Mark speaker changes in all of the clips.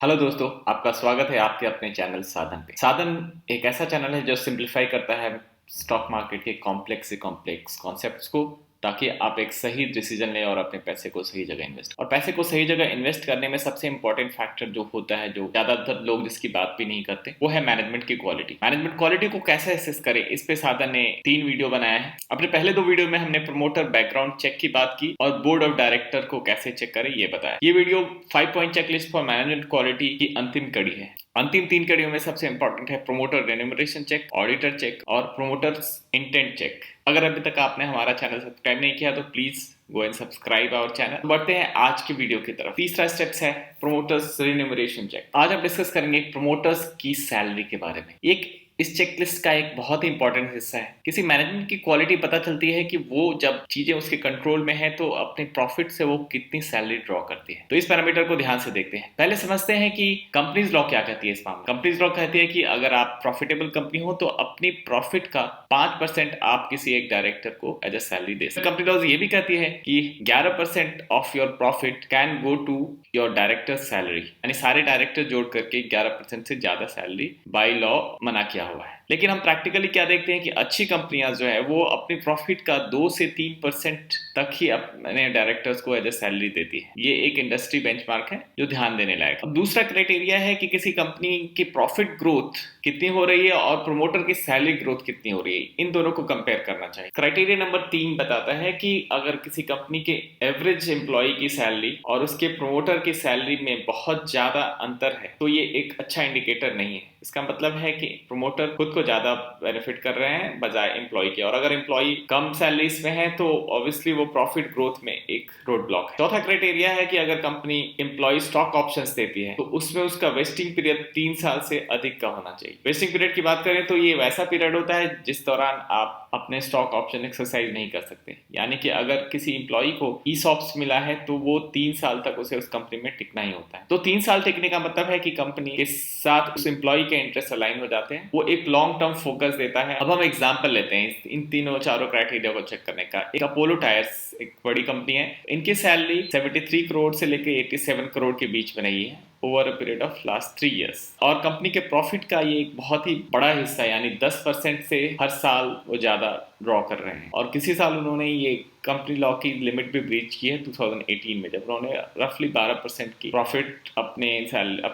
Speaker 1: Hello दोस्तों, आपका स्वागत है आपके अपने चैनल साधन पे। साधन एक ऐसा चैनल है जो सिंप्लीफाई करता है स्टॉक मार्केट के कॉम्प्लेक्स से कॉम्प्लेक्स कॉन्सेप्ट्स को, ताकि आप एक सही डिसीजन लें और अपने पैसे को सही जगह इन्वेस्ट। और पैसे को सही जगह इन्वेस्ट करने में सबसे इंपॉर्टेंट फैक्टर जो होता है, जो ज्यादातर लोग जिसकी बात भी नहीं करते, वो है मैनेजमेंट की क्वालिटी। मैनेजमेट क्वालिटी को कैसे असेस करें, इस पे साधन ने 3 वीडियो बनाया है। अपने पहले 2 वीडियो में हमने प्रमोटर बैकग्राउंड चेक की बात की और बोर्ड ऑफ डायरेक्टर को कैसे चेक करें ये बताया। ये video 5 point checklist for management quality की अंतिम कड़ी है। अंतिम 3 कड़ियों में सबसे इंपॉर्टेंट है promoter remuneration check, auditor check और प्रमोटर्स इंटेंट चेक। अगर अभी तक आपने हमारा चैनल सब्सक्राइब नहीं किया तो please go and subscribe our channel. बढ़ते हैं आज की वीडियो की तरफ। तीसरा स्टेप्स है प्रमोटर्स रेन्यूमरेशन चेक। आज हम डिस्कस करेंगे प्रमोटर्स की सैलरी के बारे में। एक इस चेकलिस्ट का एक बहुत ही इंपॉर्टेंट हिस्सा है। किसी मैनेजमेंट की क्वालिटी पता चलती है कि वो जब चीजें उसके कंट्रोल में है तो अपने प्रॉफिट से वो कितनी सैलरी ड्रॉ करती है। तो इस पैरामीटर को ध्यान से देखते हैं। पहले समझते हैं कि कंपनीज लॉ क्या कहती है इस मामले। कंपनीज लॉ कहती है कि अगर आप प्रॉफिटेबल कंपनी हो तो अपनी प्रॉफिट का 5% आप किसी एक डायरेक्टर को एज अ सैलरी दे सकते। कंपनी लॉ ये भी कहती है कि 11% of your profit can go to your director salary, यानी सारे डायरेक्टर जोड़ करके 11% से ज्यादा सैलरी बाय लॉ मना किया हुआ है। लेकिन हम प्रैक्टिकली क्या देखते हैं कि अच्छी कंपनियां जो है वो अपनी प्रॉफिट का 2 से 3% तक ही अपने डायरेक्टर्स को एज ए सैलरी देती है। ये एक इंडस्ट्री बेंचमार्क है जो ध्यान देने लायक है। दूसरा क्राइटेरिया है कि किसी कंपनी की प्रॉफिट ग्रोथ कितनी हो रही है और प्रमोटर की सैलरी ग्रोथ कितनी हो रही है, इन दोनों को कंपेयर करना चाहिए। क्राइटेरिया नंबर 3 बताता है कि अगर किसी कंपनी के एवरेज एम्प्लॉय की सैलरी और उसके प्रमोटर की सैलरी में बहुत ज्यादा अंतर है तो ये एक अच्छा इंडिकेटर नहीं है। इसका मतलब है कि प्रमोटर खुद को ज्यादा बेनिफिट कर रहे हैं बजाय एम्प्लॉय के, और अगर एम्प्लॉय कम सैलरीज में है तो ऑब्वियसली वो प्रॉफिट ग्रोथ में एक रोड ब्लॉक है। चौथा क्राइटेरिया है कि अगर कंपनी एम्प्लॉय स्टॉक ऑप्शंस देती है तो उसमें उसका वेस्टिंग पीरियड 3 साल से अधिक का होना चाहिए। वेस्टिंग पीरियड की बात करें तो ये वैसा पीरियड होता है जिस दौरान आप अपने स्टॉक ऑप्शन एक्सरसाइज नहीं कर सकते। यानी कि अगर किसी एम्प्लॉय को ईसॉप्स मिला है तो वो 3 साल तक उसे उस कंपनी में टिकना ही होता है। तो 3 साल टिकने का मतलब है कि कंपनी के साथ उस एम्प्लॉय के इंटरेस्ट अलाइन हो जाते हैं, वो एक लॉन्ग टर्म फोकस देता है। अब हम एग्जांपल लेते हैं इन तीनों चारों क्राइटेरिया को चेक करने का। एक अपोलो टायर्स एक बड़ी कंपनी है, इनकी सैलरी 73 करोड़ से लेकर 87 करोड़ के बीच में रही है over a period of last 3 years. और कंपनी के प्रॉफिट का ये एक बहुत ही बड़ा हिस्सा यानी 10% से हर साल वो ज्यादा ड्रॉ कर रहे हैं। और किसी साल उन्होंने ये कंपनी लॉ की लिमिट भी ब्रीच की है 2018 में, जब उन्होंने रफली 12% की प्रॉफिट अपने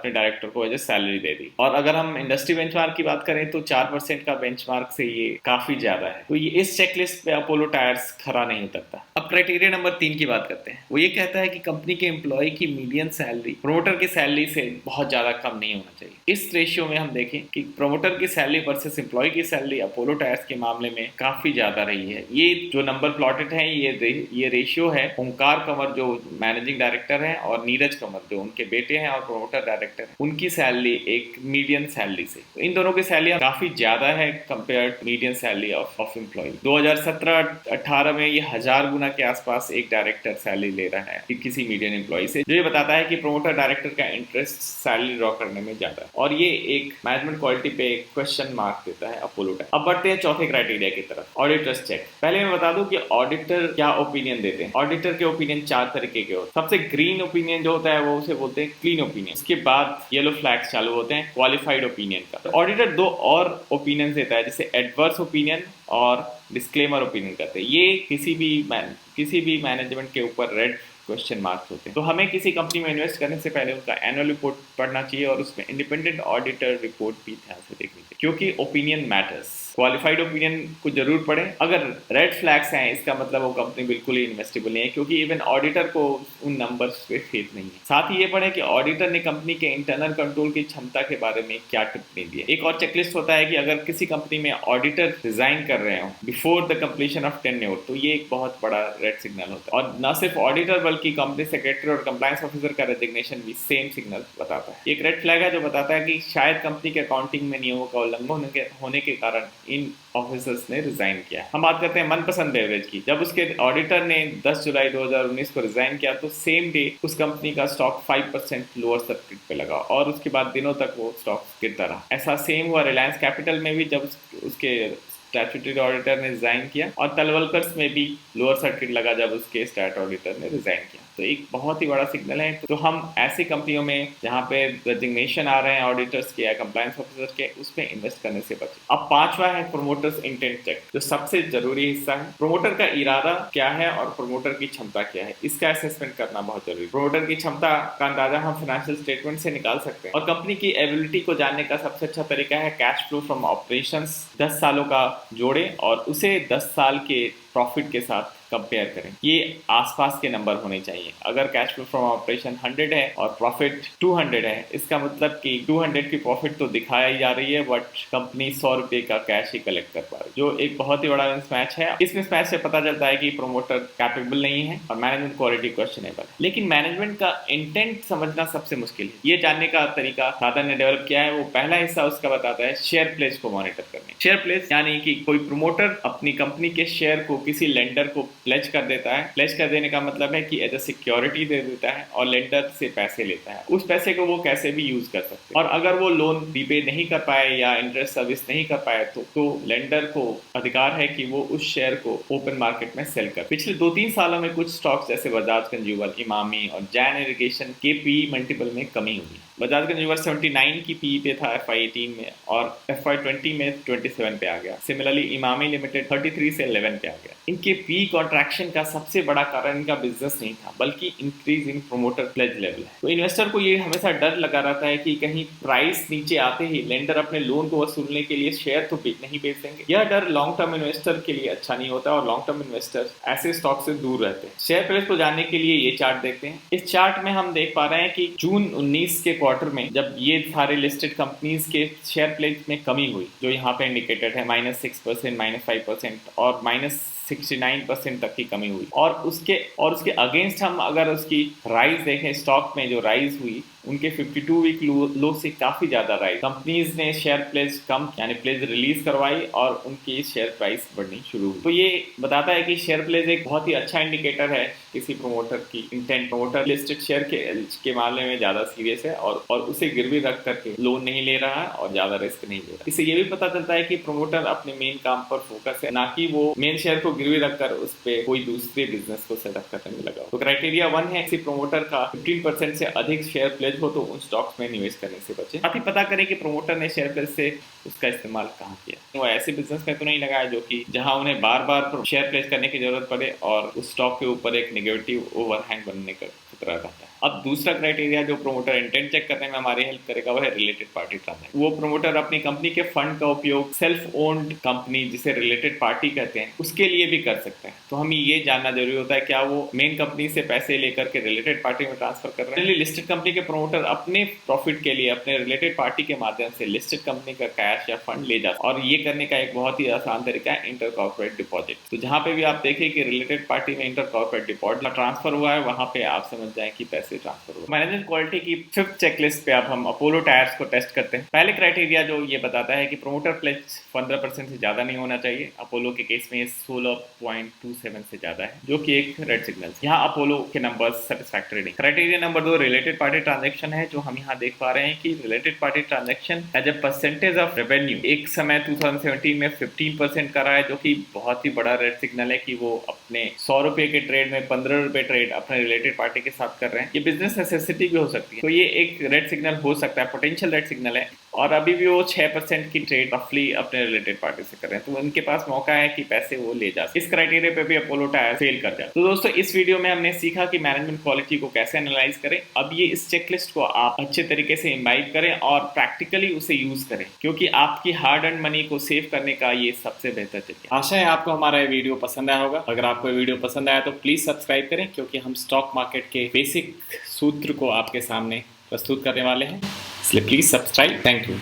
Speaker 1: डायरेक्टर को एज ए सैलरी दे दी। और अगर हम इंडस्ट्री बेंचमार्क की बात करें तो 4% का बेंचमार्क से ये काफी ज्यादा है। तो ये इस चेकलिस्ट पे अपोलो टायर्स खरा नहीं उतरता। अब क्राइटेरिया नंबर 3 की बात करते हैं। वो ये कहता है कि कंपनी के एम्प्लॉय की मीडियन सैलरी प्रमोटर की सैलरी से बहुत ज्यादा कम नहीं होना चाहिए। इस रेशियो में हम देखें कि प्रमोटर की सैलरी वर्सेस एम्प्लॉय की सैलरी अपोलो टायर्स के मामले में काफी ज्यादा रही है। ये जो नंबर प्लॉटेड है ये रेशियो है ओंकार कंवर जो मैनेजिंग डायरेक्टर हैं और नीरज कंवर जो उनके बेटे हैं और प्रमोटर डायरेक्टर हैं, उनकी सैलरी एक मीडियन सैलरी से। तो इन दोनों की सैलरी काफी ज्यादा है compare median salary of employee. 2017-18 में ये 1000 गुना के आसपास एक डायरेक्टर सैलरी ले रहा है किसी मीडियन एम्प्लॉय से, जो ये बताता है कि प्रमोटर डायरेक्टर का इंटरेस्ट सैलरी ड्रॉ करने में ज्यादा है। और ये एक मैनेजमेंट क्वालिटी पे एक क्वेश्चन मार्क देता है अपोलो टायर्स। अब बढ़ते हैं चौथे क्राइटेरिया की तरफ, ऑडिटर्स चेक। पहले मैं बता दूं कि ऑडिटर क्या ओपिनियन देते हैं। ऑडिटर के ओपिनियन 4 तरीके के होते हैं। सबसे ग्रीन ओपिनियन जो होता है वो उसे बोलते हैं क्लीन ओपिनियन। उसके बाद येलो फ्लैग्स चालू होते हैं क्वालिफाइड ओपिनियन का। तो ऑडिटर 2 और ओपिनियन देता है, जैसे एडवर्स ओपिनियन और डिस्क्लेमर ओपिनियन करते हैं। ये किसी भी मैनेजमेंट के ऊपर रेड क्वेश्चन मार्क्स होते हैं। तो हमें किसी कंपनी में इन्वेस्ट करने से पहले उनका एनुअल रिपोर्ट पढ़ना चाहिए और उसमें इंडिपेंडेंट ऑडिटर रिपोर्ट भी ध्यान से देखनी चाहिए, क्योंकि ओपिनियन मैटर्स। क्वालिफाइड ओपिनियन को जरूर पढ़ें। अगर रेड फ्लैग्स हैं इसका मतलब वो कंपनी बिल्कुल ही इन्वेस्टेबल नहीं है, क्योंकि इवन ऑडिटर को उन नंबर्स पे फेथ नहीं है। साथ ही ये पढ़ें कि ऑडिटर ने कंपनी के इंटरनल कंट्रोल की क्षमता के बारे में क्या टिप्पणी दी है। एक और चेकलिस्ट होता है कि अगर किसी कंपनी में ऑडिटर रिजाइन कर रहे हो before the completion of tenure, तो ये एक बहुत बड़ा रेड सिग्नल होता है। और न सिर्फ ऑडिटर बल्कि कंपनी सेक्रेटरी और कंप्लायंस ऑफिसर का रेजिग्नेशन भी सेम सिग्नल बताता है। एक रेड फ्लैग है जो बताता है कि शायद कंपनी के अकाउंटिंग में नियमों का उल्लंघन होने के कारण इन ऑफिसर्स ने रिजाइन किया। हम बात करते हैं मनपसंद बेवरेज की। जब उसके ऑडिटर ने 10 जुलाई 2019 को रिजाइन किया तो सेम डे उस कंपनी का स्टॉक 5% लोअर सर्किट पे लगा और उसके बाद दिनों तक वो स्टॉक गिरता रहा। ऐसा सेम हुआ रिलायंस कैपिटल में भी, जब उसके स्टैट्यूटरी ऑडिटर ने रिजाइन किया, और तलवलकर्स में भी लोअर सर्किट लगा जब उसके स्टैट ऑडिटर ने रिजाइन किया। तो एक बहुत ही बड़ा सिग्नल है। तो हम ऐसी कंपनियों में जहाँ पे रेजिग्नेशन आ रहे हैं ऑडिटर्स के या कंप्लायंस ऑफिसर के, उसमें इन्वेस्ट करने से बचें। अब पांचवा है प्रोमोटर्स इंटेंट चेक, जो सबसे जरूरी हिस्सा है। प्रोमोटर का इरादा क्या है और प्रोमोटर की क्षमता क्या है, इसका असेसमेंट करना बहुत जरूरी है। प्रोमोटर की क्षमता का अंदाजा हम फाइनेंशियल स्टेटमेंट से निकाल सकते हैं, और कंपनी की एबिलिटी को जानने का सबसे अच्छा तरीका है कैश फ्लो फ्रॉम ऑपरेशंस 10 सालों का जोड़े और उसे 10 साल के प्रॉफिट के साथ कंपेयर करें। ये आसपास के नंबर होने चाहिए। अगर कैश फ्लो फ्रॉम ऑपरेशन 100 है और प्रॉफिट 200 है, इसका मतलब कि 200 की प्रॉफिट तो दिखाई जा रही है, बट कंपनी 100 रुपए का कैश ही कलेक्ट कर पा रही है, जो एक बहुत ही बड़ा मिसमैच है। इस मिसमैच से पता चलता है कि प्रोमोटर कैपेबल नहीं है और मैनेजमेंट क्वालिटी क्वेश्चनेबल है। लेकिन मैनेजमेंट का इंटेंट समझना सबसे मुश्किल है। ये जानने का तरीका साधन ने डेवलप किया है। वो पहला हिस्सा उसका बताता है शेयर प्लेस को मॉनिटर करने। शेयर प्लेस यानी कि कोई प्रोमोटर अपनी कंपनी के शेयर को किसी लेंडर को प्लेज कर देता है। प्लेज कर देने का मतलब है कि एज अ सिक्योरिटी दे देता है और लेंडर से पैसे लेता है। उस पैसे को वो कैसे भी यूज कर सकते हैं, और अगर वो लोन रीपे नहीं कर पाए या इंटरेस्ट सर्विस नहीं कर पाए तो लेंडर को अधिकार है कि वो उस शेयर को ओपन मार्केट में सेल कर। पिछले 2-3 सालों में कुछ स्टॉक्स जैसे बजाज कंज्यूमर, इमामी और जैन इरिगेशन के पी मल्टीपल में कमी हुई। बजाज कंज्यूमर 79 की पी पे था FY18 में और FY20 में 27 पे आ गया। सिमिलरली इमामी लिमिटेड 33 से 11 पे आ गया। इनके पी कॉन्ट्रैक्शन का सबसे बड़ा कारण इनका बिजनेस नहीं था, बल्कि increase in promoter pledge level है। तो इन्वेस्टर को ये हमेशा डर लगा रहता है कि कहीं प्राइस नीचे आते ही लेंडर अपने लोन को वसूलने के लिए शेयर तो नहीं बेच देंगे। यह डर लॉन्ग टर्म इन्वेस्टर के लिए अच्छा नहीं होता और लॉन्ग टर्म इन्वेस्टर ऐसे स्टॉक से दूर रहते हैं। शेयर प्लेज को जानने के लिए ये चार्ट देखते हैं। इस चार्ट में हम देख पा रहे हैं कि जून 19 के क्वार्टर में जब ये सारे लिस्टेड कंपनीज के शेयर प्लेज में कमी हुई, जो यहाँ पे इंडिकेटेड है -6%, -5% और -69% तक की कमी हुई, और उसके अगेंस्ट हम अगर उसकी राइज देखें, स्टॉक में जो राइज हुई उनके 52 वीक लो से काफी ज्यादा राइज। कंपनीज ने शेयर प्लेज कम यानी प्लेज रिलीज करवाई और उनकी शेयर प्राइस बढ़नी शुरू हुई। तो ये बताता है कि शेयर प्लेज एक बहुत ही अच्छा इंडिकेटर है किसी प्रोमोटर की इंटेंट। प्रोमोटर लिस्टेड शेयर के मामले में ज्यादा सीरियस है और उसे गिरवी रख करके लोन नहीं ले रहा है और ज्यादा रिस्क नहीं ले रहा। इससे ये भी पता चलता है कि प्रोमोटर अपने मेन काम पर फोकस है, ना कि वो मेन शेयर को गिरवी रखकर उस पर कोई दूसरे बिजनेस को सेटअप करने में लगा। तो क्राइटेरिया 1 है किसी प्रोमोटर का 15% से अधिक शेयर प्लेज हो तो उन स्टॉक्स में निवेश करने से बचें। साथ ही पता करें कि प्रोमोटर ने शेयर प्लेज से उसका इस्तेमाल कहाँ किया। वो ऐसे बिजनेस में तो नहीं लगाया जो कि जहां उन्हें बार बार शेयर प्लेज करने की जरूरत पड़े और उस स्टॉक के ऊपर एक नेगेटिव ओवरहैंग बनने का खतरा रहता है। अब दूसरा क्राइटेरिया जो प्रोमोटर इंटेंट चेक करने में हमारी हेल्प करेगा वो है रिलेटेड पार्टी ट्रांजैक्शन। वो प्रोमोटर अपनी कंपनी के फंड का उपयोग सेल्फ ओन्ड कंपनी जिसे रिलेटेड पार्टी कहते हैं उसके लिए भी कर सकते हैं। तो हमें ये जानना जरूरी होता है क्या वो मेन कंपनी से पैसे लेकर के रिलेटेड पार्टी में ट्रांसफर कर रहे हैं। लिस्टेड कंपनी के प्रोमोटर अपने प्रॉफिट के लिए अपने रिलेटेड पार्टी के माध्यम से लिस्टेड कंपनी का कैश या फंड ले जा, और ये करने का एक बहुत ही आसान तरीका है इंटर कॉर्पोरेट डिपॉजिट। तो जहां पे भी आप देखें कि रिलेटेड पार्टी में इंटर कॉर्पोरेट डिपॉजिट ट्रांसफर हुआ है, वहां पे आप समझ जाए कि पैसे ट्रांसफर हुआ। मैनेजमेंट क्वालिटी की 5th चेकलिस्ट पे अब हम अपोलो टायर्स को टेस्ट करते हैं। पहले क्राइटेरिया जो ये बताता है कि प्रोमोटर प्लेज 15% से ज्यादा नहीं होना चाहिए। अपोलो के केस में 16.27 से ज्यादा है, जो कि एक रेड सिग्नल। यहाँ अपोलो के नंबर सेटिस्फैक्टरी नहीं। Criteria number 2 related party transaction है, जो हम यहाँ देख पा रहे हैं कि related party transaction as a percentage of revenue एक समय 2017 में 15% का रहा है, जो कि बहुत ही बड़ा रेड सिग्नल है कि वो अपने 100 रुपए के ट्रेड में 15 रुपए ट्रेड अपने रिलेटेड पार्टी के साथ कर रहे हैं। ये बिजनेस नेसेसिटी भी हो सकती है, तो ये एक रेड सिग्नल हो सकता है, पोटेंशियल रेड सिग्नल है। और अभी भी वो 6% की ट्रेड रफली अपने रिलेटेड पार्टी से कर रहे हैं, तो उनके पास मौका है कि पैसे वो ले जा सके। इस क्राइटेरिया पे भी अपोलो टायर फेल कर जाए। तो दोस्तों इस वीडियो में हमने सीखा कि मैनेजमेंट क्वालिटी को कैसे एनालाइज करें। अब ये इस चेकलिस्ट को आप अच्छे तरीके से इम्बाइब करें और प्रैक्टिकली उसे यूज करें, क्योंकि आपकी हार्ड अर्न मनी को सेव करने का ये सबसे बेहतर तरीका। आशा है आपको हमारा ये वीडियो पसंद आया होगा। अगर आपको ये वीडियो पसंद आया तो प्लीज सब्सक्राइब करें, क्योंकि हम स्टॉक मार्केट के बेसिक सूत्र को आपके सामने प्रस्तुत करने वाले हैं। इसलिए प्लीज सब्सक्राइब। Thank you.